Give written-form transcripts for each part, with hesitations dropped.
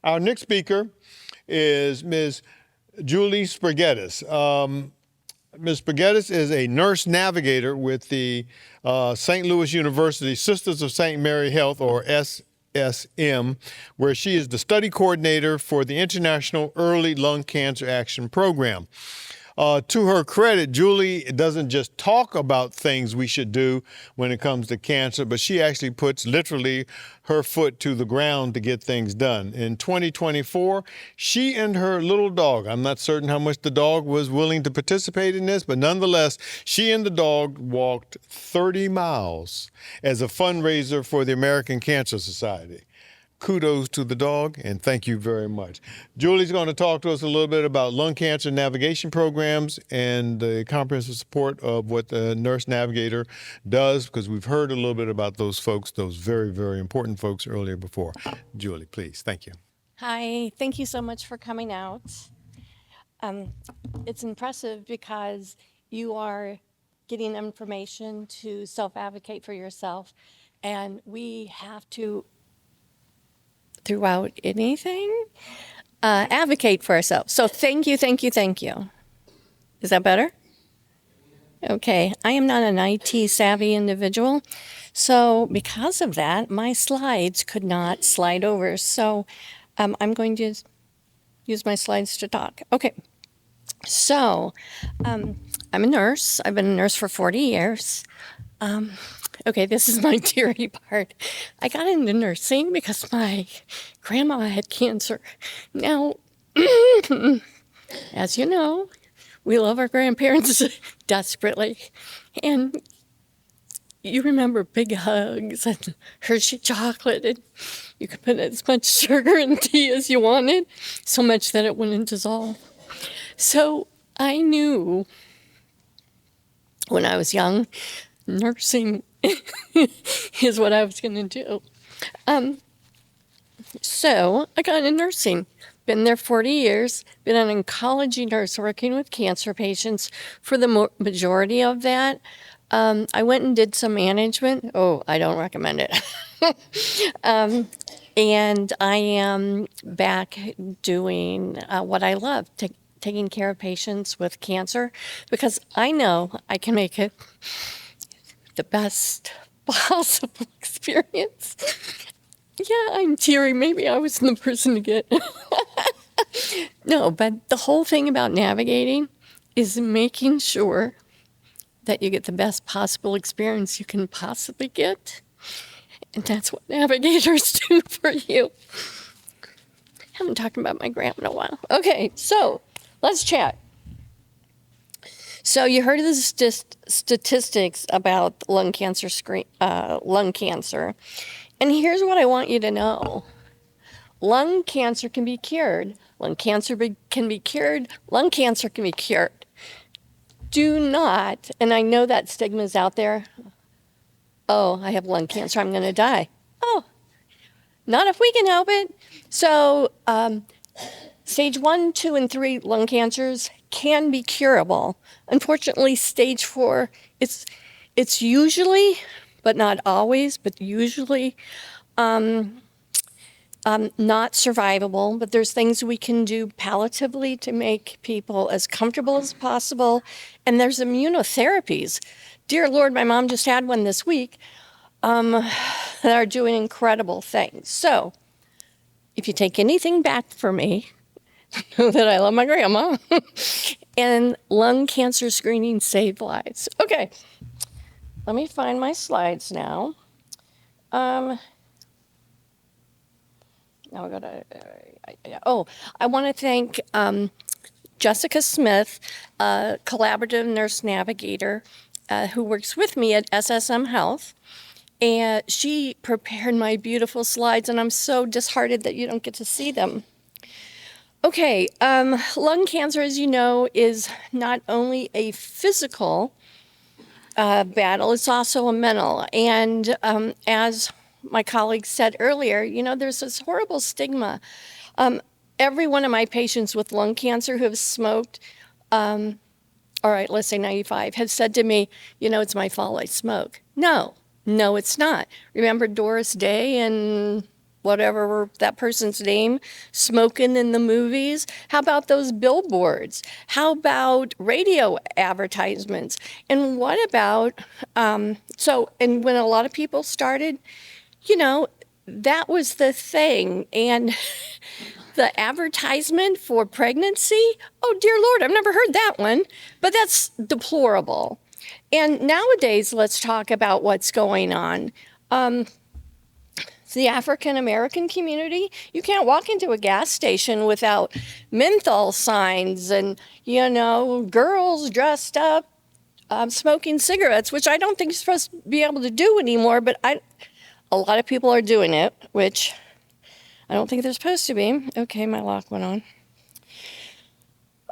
Our next speaker is Ms. Julie Spurgetis. Ms. Spurgetis is a nurse navigator with the St. Louis University Sisters of St. Mary Health, or SSM, where she is the study coordinator for the International Early Lung Cancer Action Program. To her credit, Julie doesn't just talk about things we should do when it comes to cancer, but she actually puts literally her foot to the ground to get things done. In 2024, she and her little dog, I'm not certain how much the dog was willing to participate in this, but nonetheless, she and the dog walked 30 miles as a fundraiser for the American Cancer Society. Kudos to the dog, and thank you very much. Julie's going to talk to us a little bit about lung cancer navigation programs and the comprehensive support of what the Nurse Navigator does, because we've heard a little bit about those folks, those very, very important folks earlier before. Julie, please. Thank you. Hi, thank you so much for coming out. It's impressive because you are getting information to self-advocate for yourself, and we have to, throughout anything, advocate for ourselves. So thank you, thank you, thank you. Is that better? Okay, I am not an IT savvy individual, so because of that, my slides could not slide over. So I'm going to use my slides to talk. Okay, so I'm a nurse. I've been a nurse for 40 years. Okay, this is my teary part. I got into nursing because my grandma had cancer. Now, as you know, we love our grandparents desperately. And you remember big hugs and Hershey chocolate, and you could put as much sugar in tea as you wanted, so much that it wouldn't dissolve. So I knew when I was young, nursing is what I was going to do. So I got into nursing. Been there 40 years. Been an oncology nurse working with cancer patients for the majority of that. I went and did some management. Oh, I don't recommend it. And I am back doing what I love, taking care of patients with cancer, because I know I can make it the best possible experience. Yeah, I'm teary. Maybe I was the person to get. No, but the whole thing about navigating is making sure that you get the best possible experience you can possibly get. And that's what navigators do for you. I haven't talked about my grandma in a while. Okay, so let's chat. So you heard of the statistics about lung cancer, and here's what I want you to know. Lung cancer can be cured. Lung cancer can be cured. Lung cancer can be cured. Do not, and I know that stigma is out there, oh, I have lung cancer, I'm going to die. Oh, not if we can help it. So stage 1, 2, and 3 lung cancers can be curable. Unfortunately, stage 4, it's usually, but not always, but usually not survivable. But there's things we can do palliatively to make people as comfortable as possible. And there's immunotherapies. Dear Lord, my mom just had one this week that are doing incredible things. So if you take anything back from me, know that I love my grandma. And lung cancer screening saved lives. Okay, let me find my slides now. Now I gotta. I want to thank Jessica Smith, a collaborative nurse navigator who works with me at SSM Health. And she prepared my beautiful slides, and I'm so disheartened that you don't get to see them. Okay, lung cancer, as you know, is not only a physical battle, it's also a mental. And as my colleague said earlier, you know, there's this horrible stigma. Every one of my patients with lung cancer who have smoked, all right, let's say 95, have said to me, you know, it's my fault I smoke. No, it's not. Remember Doris Day and whatever that person's name, smoking in the movies? How about those billboards? How about radio advertisements? And what about, and when a lot of people started, that was the thing. And the advertisement for pregnancy, oh dear Lord, I've never heard that one, but that's deplorable. And nowadays, let's talk about what's going on. The African American community, you can't walk into a gas station without menthol signs and, girls dressed up smoking cigarettes, which I don't think you're supposed to be able to do anymore, but a lot of people are doing it, which I don't think they're supposed to be. Okay, my lock went on.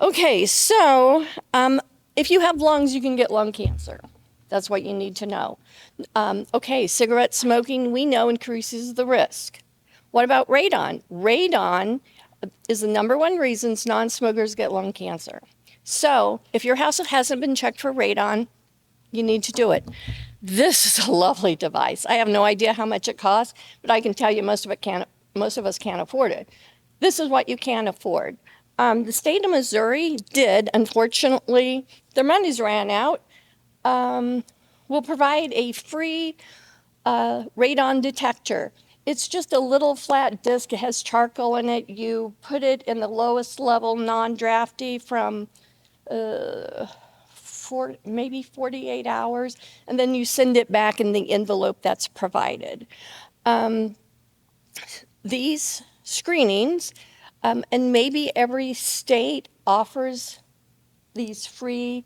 Okay, so if you have lungs, you can get lung cancer. That's what you need to know. Okay, cigarette smoking, we know, increases the risk. What about radon? Radon is the number one reason non-smokers get lung cancer. So if your house hasn't been checked for radon, you need to do it. This is a lovely device. I have no idea how much it costs, but I can tell you most of us can't afford it. This is what you can afford. The state of Missouri did, unfortunately, their money's ran out, will provide a free radon detector. It's just a little flat disc. It has charcoal in it. You put it in the lowest level, non-drafty from maybe 48 hours, and then you send it back in the envelope that's provided. These screenings, and maybe every state offers these free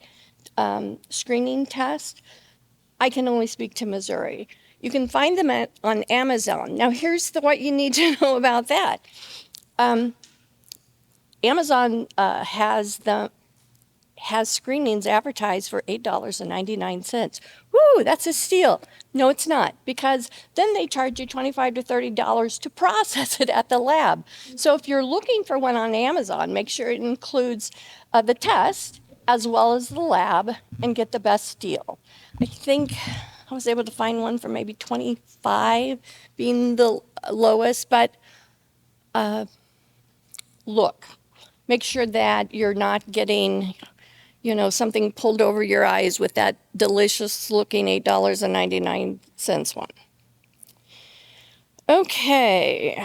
screening tests. I can only speak to Missouri. You can find them on Amazon. Now, here's what you need to know about that. Amazon has screenings advertised for $8.99. Woo, that's a steal. No, it's not, because then they charge you $25 to $30 to process it at the lab. So if you're looking for one on Amazon, make sure it includes the test as well as the lab and get the best deal. I think I was able to find one for maybe 25 being the lowest, but look, make sure that you're not getting something pulled over your eyes with that delicious looking $8.99 one. Okay.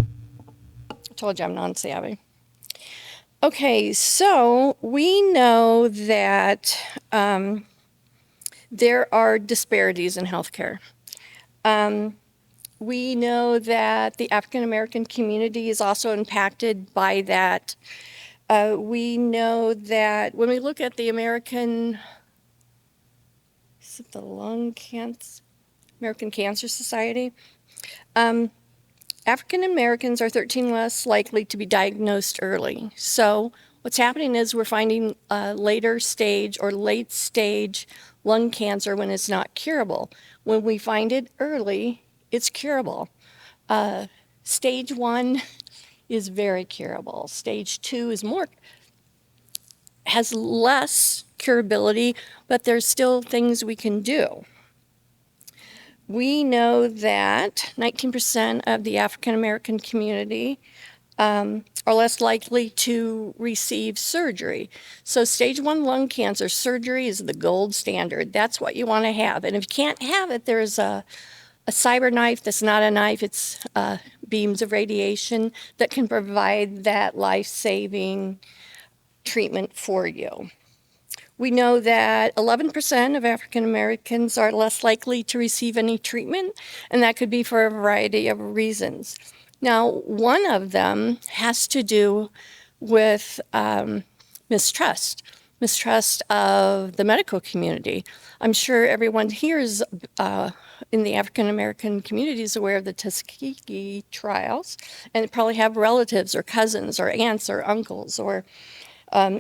I told you I'm non-savvy. Okay, so we know that there are disparities in healthcare. We know that the African American community is also impacted by that. We know that when we look at the American Cancer Society, African Americans are 13 less likely to be diagnosed early. So what's happening is we're finding later stage or late stage lung cancer when it's not curable. When we find it early, it's curable. Stage 1 is very curable. Stage 2 has less curability, but there's still things we can do. We know that 19% of the African American community are less likely to receive surgery. So stage 1 lung cancer surgery is the gold standard. That's what you want to have. And if you can't have it, there's a cyber knife that's not a knife. It's beams of radiation that can provide that life-saving treatment for you. We know that 11% of African Americans are less likely to receive any treatment, and that could be for a variety of reasons. Now, one of them has to do with mistrust of the medical community. I'm sure everyone here is in the African American community is aware of the Tuskegee trials, and probably have relatives or cousins or aunts or uncles or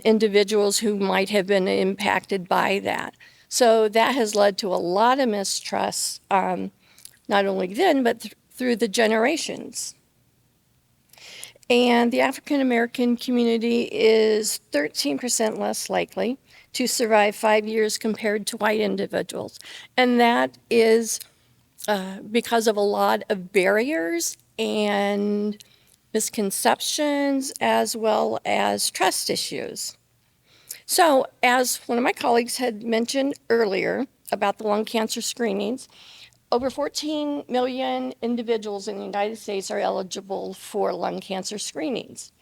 individuals who might have been impacted by that. So that has led to a lot of mistrust, not only then, but through the generations. And the African American community is 13% less likely to survive 5 years compared to white individuals. And that is because of a lot of barriers and misconceptions as well as trust issues. So, as one of my colleagues had mentioned earlier about the lung cancer screenings, over 14 million individuals in the United States are eligible for lung cancer screenings.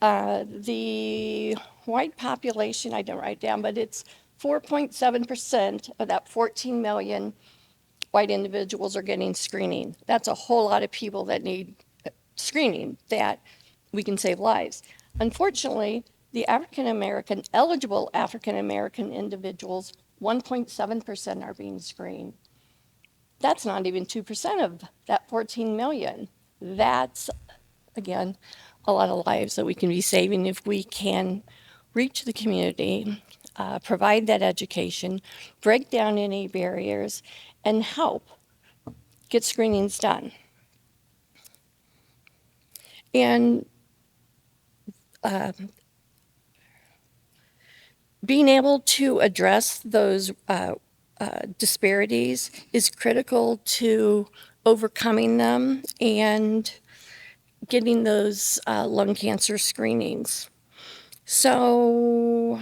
The white population, I don't write down, but it's 4.7% of that 14 million white individuals are getting screening. That's a whole lot of people that need screening that we can save lives. Unfortunately, the African American, eligible African American individuals, 1.7% are being screened. That's not even 2% of that 14 million. That's, again, a lot of lives that we can be saving if we can reach the community, provide that education, break down any barriers, and help get screenings done. And being able to address those disparities is critical to overcoming them and getting those lung cancer screenings. So,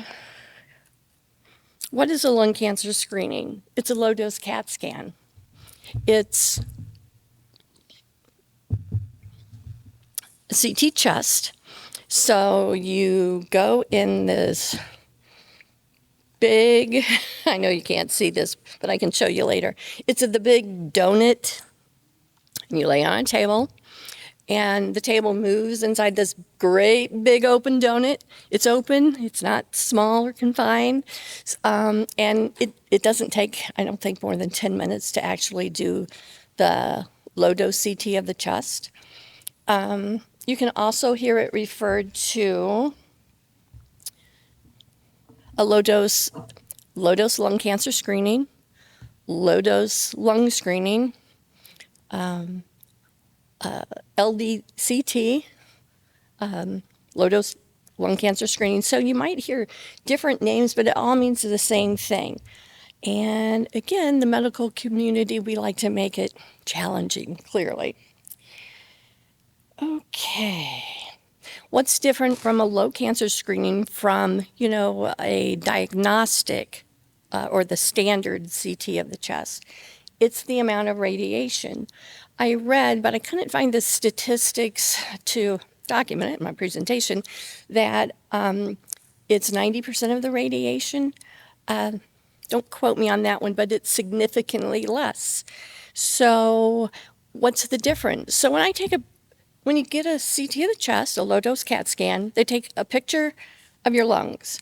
what is a lung cancer screening? It's a low-dose CAT scan. It's a CT chest. So you go in this big, I know you can't see this, but I can show you later. It's the big donut, and you lay on a table, and the table moves inside this great big open donut. It's open, it's not small or confined, and it doesn't take, I don't think, more than 10 minutes to actually do the low-dose CT of the chest. You can also hear it referred to a low-dose lung cancer screening, low-dose lung screening, LDCT, low-dose lung cancer screening. So you might hear different names, but it all means the same thing. And again, the medical community, we like to make it challenging, clearly. Okay. What's different from a low cancer screening from, a diagnostic or the standard CT of the chest? It's the amount of radiation. I read, but I couldn't find the statistics to document it in my presentation, that it's 90% of the radiation. Don't quote me on that one, but it's significantly less. So what's the difference? So when you get a CT of the chest, a low-dose CAT scan, they take a picture of your lungs,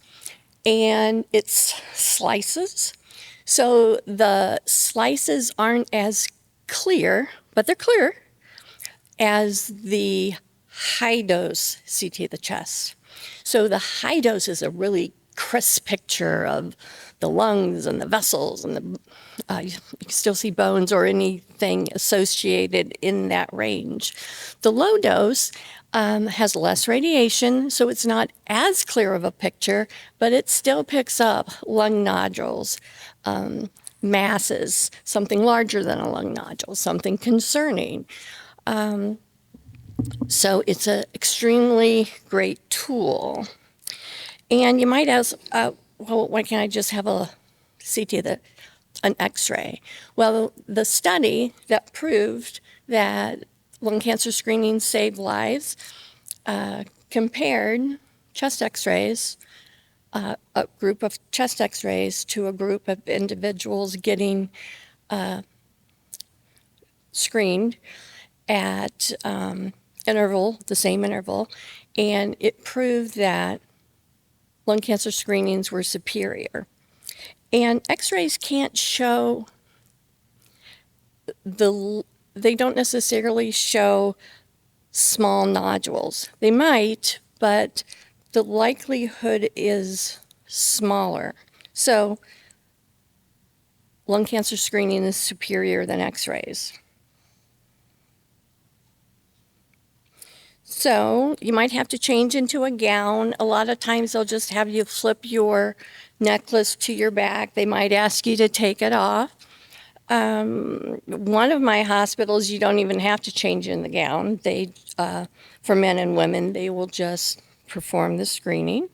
and it's slices. So the slices aren't as clear, but they're clear, as the high-dose CT of the chest. So the high dose is a really crisp picture of the lungs and the vessels, and you can still see bones or anything associated in that range. The low dose has less radiation, so it's not as clear of a picture, but it still picks up lung nodules, masses, something larger than a lung nodule, something concerning. So it's an extremely great tool. And you might ask, well, why can't I just have a CT, an X-ray? Well, the study that proved that lung cancer screening saved lives compared chest X-rays, a group of chest X-rays to a group of individuals getting screened at the same interval, and it proved that lung cancer screenings were superior. And X-rays can't show they don't necessarily show small nodules. They might, but the likelihood is smaller. So lung cancer screening is superior than X-rays. So you might have to change into a gown. A lot of times they'll just have you flip your necklace to your back. They might ask you to take it off. One of my hospitals, you don't even have to change in the gown. For men and women, they will just perform the screening.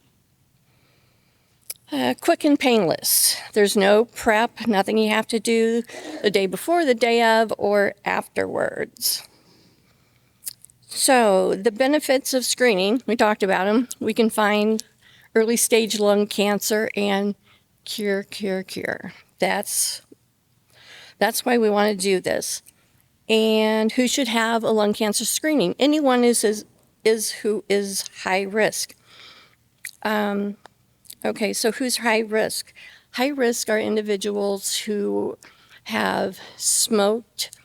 Quick and painless. There's no prep, nothing you have to do the day before, the day of, or afterwards. So the benefits of screening, we talked about them. We can find early stage lung cancer and cure. That's why we want to do this. And who should have a lung cancer screening? Anyone who is high risk. Okay, so who's high risk? High risk are individuals who have smoked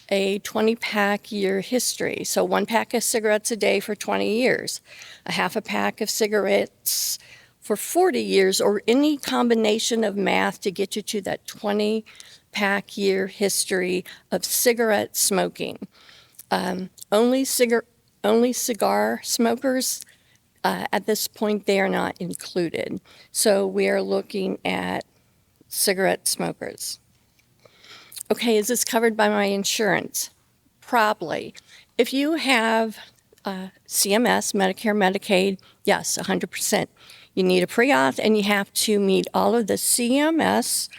a 20-pack year history. So 1 pack of cigarettes a day for 20 years, a half a pack of cigarettes for 40 years, or any combination of math to get you to that 20-pack year history of cigarette smoking. Only cigar smokers, at this point, they are not included. So we are looking at cigarette smokers. Okay, is this covered by my insurance? Probably. If you have CMS, Medicare, Medicaid, yes, 100%. You need a pre-auth, and you have to meet all of the CMS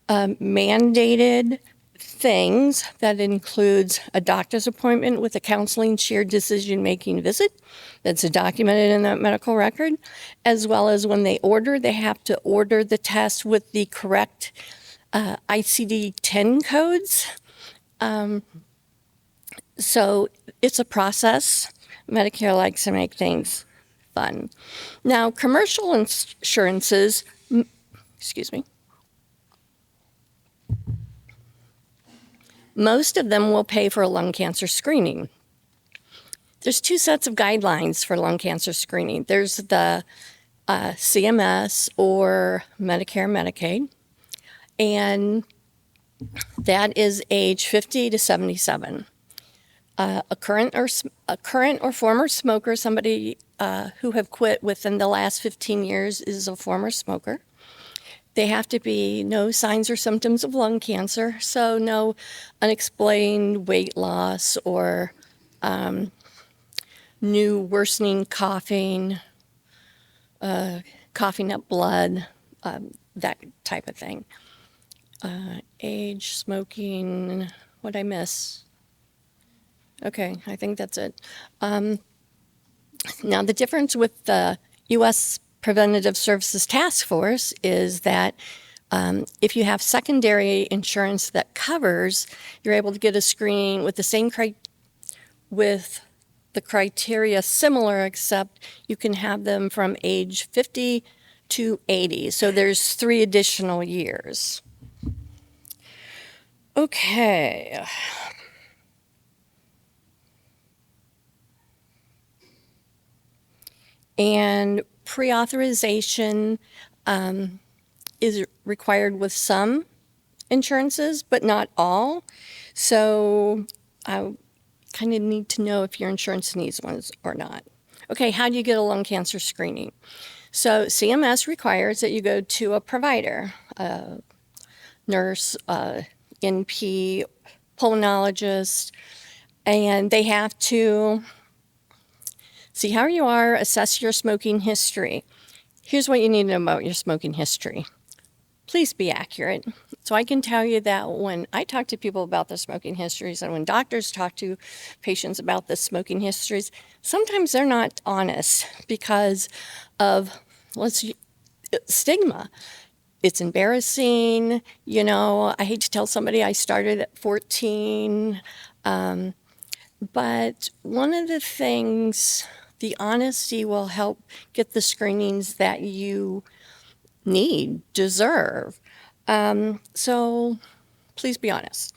mandated things. That includes a doctor's appointment with a counseling shared decision-making visit that's documented in that medical record, as well as when they have to order the test with the correct ICD-10 codes. So it's a process. Medicare likes to make things fun. Now, commercial insurances, most of them will pay for a lung cancer screening. There's 2 sets of guidelines for lung cancer screening. There's the CMS or Medicare, Medicaid, and that is age 50 to 77. A current or former smoker, somebody who have quit within the last 15 years, is a former smoker. They have to be no signs or symptoms of lung cancer, so no unexplained weight loss or new worsening coughing, coughing up blood, that type of thing. Age, smoking, what'd I miss? Okay, I think that's it. Now, the difference with the U.S. Preventative Services Task Force is that if you have secondary insurance that covers, you're able to get a screening with with the criteria similar, except you can have them from age 50 to 80. So there's 3 additional years. Okay. And pre-authorization is required with some insurances, but not all. So I kind of need to know if your insurance needs one or not. Okay, how do you get a lung cancer screening? So CMS requires that you go to a provider, a nurse, NP, pulmonologist, and they have to see how you are, assess your smoking history. Here's what you need to know about your smoking history. Please be accurate. So I can tell you that when I talk to people about their smoking histories, and when doctors talk to patients about the smoking histories, sometimes they're not honest because of stigma. It's embarrassing. You know, I hate to tell somebody I started at 14, but one of the things, the honesty will help get the screenings that you deserve. So please be honest.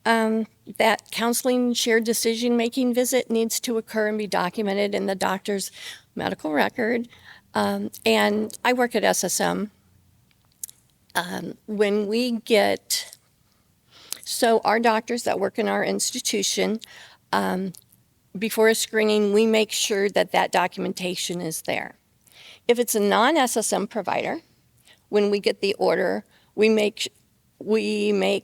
That counseling shared decision-making visit needs to occur and be documented in the doctor's medical record. And I work at SSM. When we get, so our doctors that work in our institution, before a screening, we make sure that that documentation is there. If it's a non-SSM provider, when we get the order, we make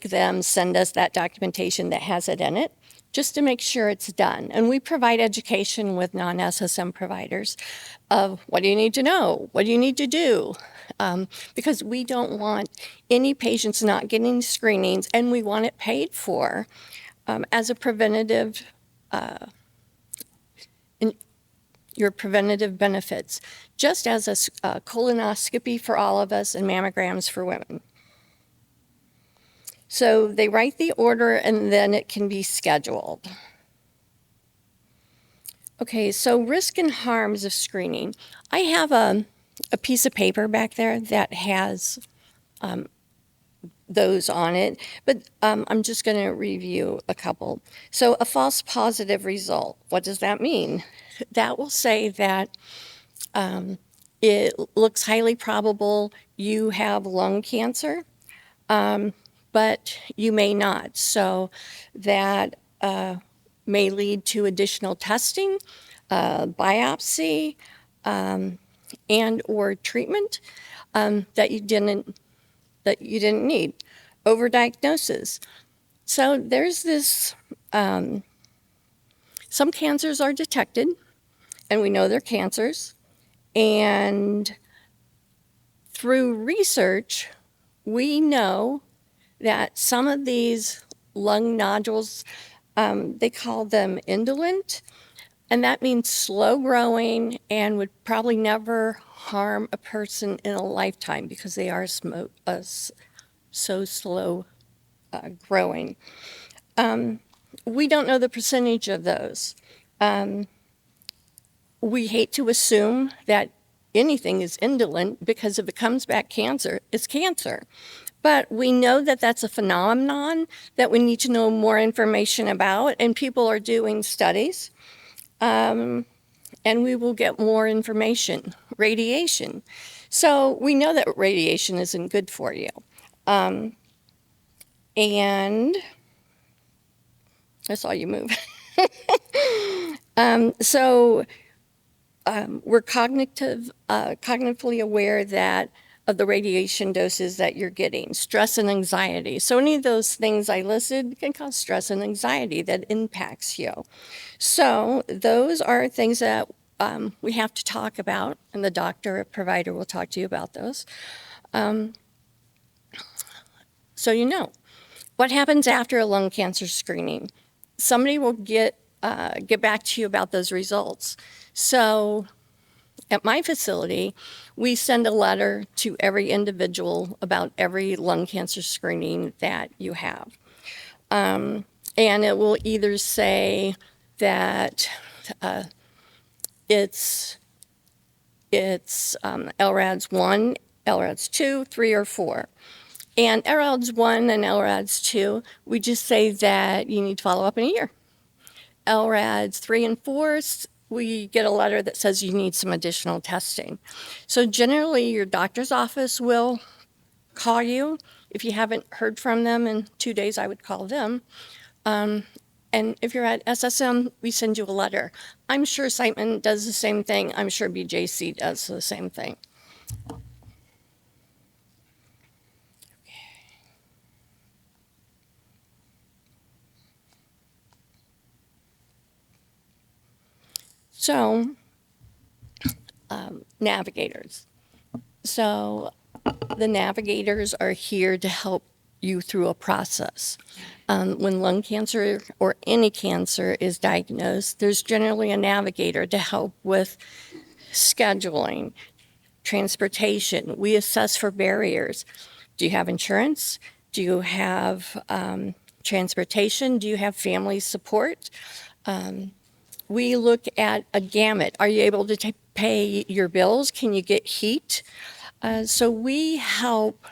them send us that documentation that has it in it, just to make sure it's done. And we provide education with non-SSM providers of what do you need to know? What do you need to do? Because we don't want any patients not getting screenings, and we want it paid for as a preventative, your preventative benefits, just as a colonoscopy for all of us and mammograms for women. So they write the order and then it can be scheduled. Okay, so risk and harms of screening. I have a piece of paper back there that has those on it, but I'm just going to review a couple. So a false positive result, what does that mean? That will say that it looks highly probable you have lung cancer, but you may not. So that may lead to additional testing, biopsy, and or treatment that you didn't need, overdiagnosis. So there's this, some cancers are detected, and we know they're cancers. And through research, we know that some of these lung nodules, they call them indolent, and that means slow growing and would probably never harm a person in a lifetime because they are so slow growing. We don't know the percentage of those. We hate to assume that anything is indolent because if it comes back cancer, it's cancer. But we know that that's a phenomenon that we need to know more information about, and people are doing studies. And we will get more information. Radiation. So we know that radiation isn't good for you. And I saw you move. We're cognitively aware that of the radiation doses that you're getting, stress and anxiety. So any of those things I listed can cause stress and anxiety that impacts you. So those are things that we have to talk about, and the doctor or provider will talk to you about those. So you know. What happens after a lung cancer screening? Somebody will get back to you about those results. So at my facility, we send a letter to every individual about every lung cancer screening that you have. And it will either say that it's LRADS 1, LRADS 2, 3, or 4. And LRADS 1 and LRADS 2, we just say that you need to follow up in a year. LRADS 3 and 4, we get a letter that says you need some additional testing. So generally, your doctor's office will call you. If you haven't heard from them in 2 days, I would call them. And if you're at SSM, we send you a letter. I'm sure Siteman does the same thing. I'm sure BJC does the same thing. So, navigators. So, the navigators are here to help you through a process. When lung cancer or any cancer is diagnosed, there's generally a navigator to help with scheduling, transportation. We assess for barriers. Do you have insurance? Do you have transportation? Do you have family support? We look at a gamut. Are you able to pay your bills? Can you get heat? So we help.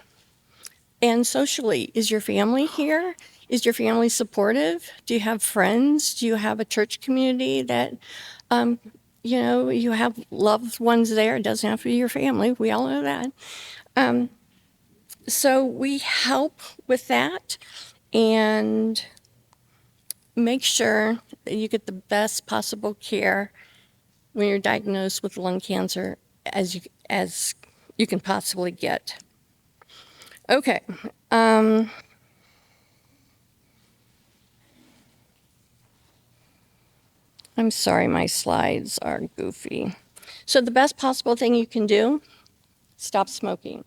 And socially, is your family here? Is your family supportive? Do you have friends? Do you have a church community that, you have loved ones there? It doesn't have to be your family. We all know that. So we help with that and make sure that you get the best possible care when you're diagnosed with lung cancer as you can possibly get. Okay. I'm sorry, my slides are goofy. So the best possible thing you can do, stop smoking.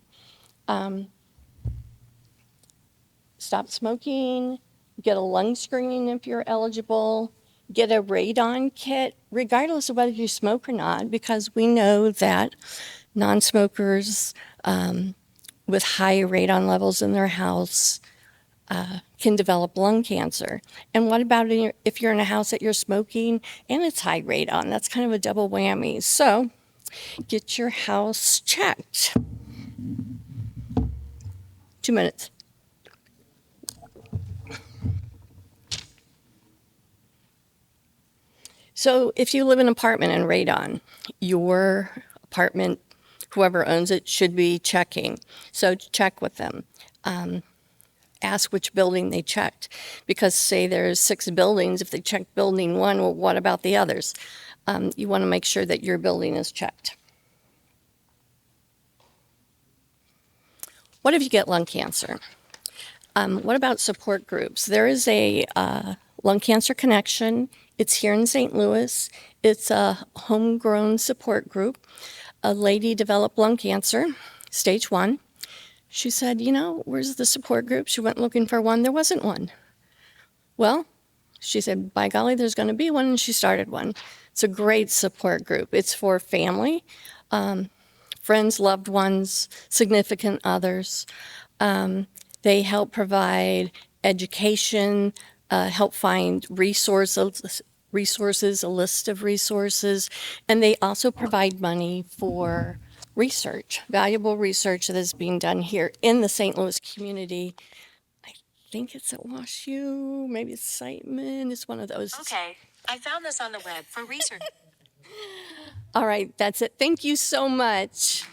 Stop smoking, get a lung screening if you're eligible, get a radon kit, regardless of whether you smoke or not, because we know that non-smokers with high radon levels in their house can develop lung cancer. And what about if you're in a house that you're smoking and it's high radon? That's kind of a double whammy. So get your house checked. 2 minutes. So if you live in an apartment in radon, your apartment, whoever owns it, should be checking. So check with them. Ask which building they checked. Because say there's 6 buildings, if they checked building 1, well, what about the others? You want to make sure that your building is checked. What if you get lung cancer? What about support groups? There is a lung cancer connection. It's here in St. Louis. It's a homegrown support group. A lady developed lung cancer, stage 1. She said, where's the support group? She went looking for one. There wasn't one. Well, she said, by golly, there's going to be one, and she started one. It's a great support group. It's for family, friends, loved ones, significant others. They help provide education, help find resources, a list of resources, and they also provide money for research, valuable research that is being done here in the St. Louis community. I think it's at WashU, maybe it's Siteman, it's one of those. Okay, I found this on the web for research. All right, that's it. Thank you so much.